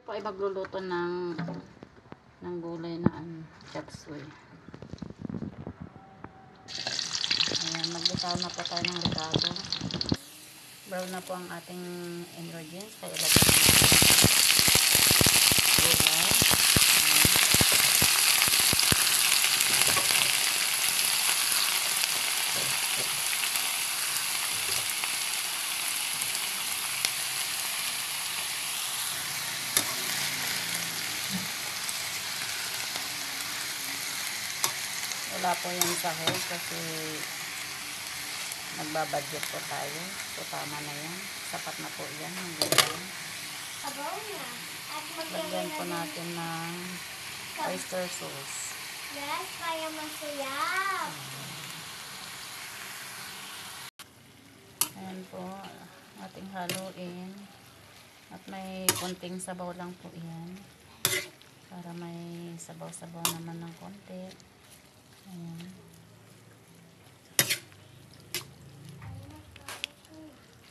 po ay magluluto ng gulay na chop suey. Ayan, maglitaw na po tayo ng likado. Brown na po ang ating ingredients. Kaya ilagay na gulay. Wala po yung sahog kasi nagbabudget po tayo. So tama na yan. Sapat na po yan. Lagyan po natin ng oyster sauce. Yes, kaya masayap. Ayan po. Ating haluin. At may konting sabaw lang po yan. Para may sabaw-sabaw naman ng konti. Ayan.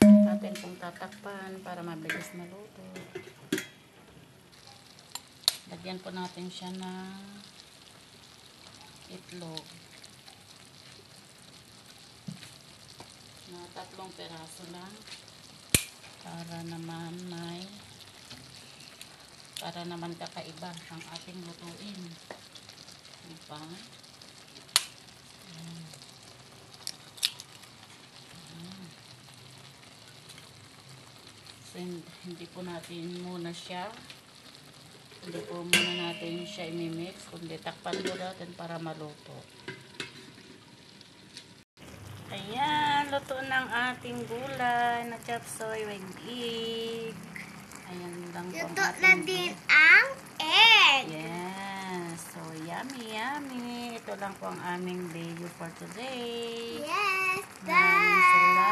Natin pong tatakpan para mabilis maluto. Lagyan po natin siya ng itlog. Na 3 peraso lang. Para naman kakaiba ang ating lutuin. Diba? So, hindi po natin muna siya imimix, kundi takpan po natin para maluto. Ayan, luto ng ating gulay na chop suey with egg. Ayan lang po ang Luto na ating din ang egg. yes, so yummy, yummy. Ito lang po ang aming video for today. Yes, Maraming salamat.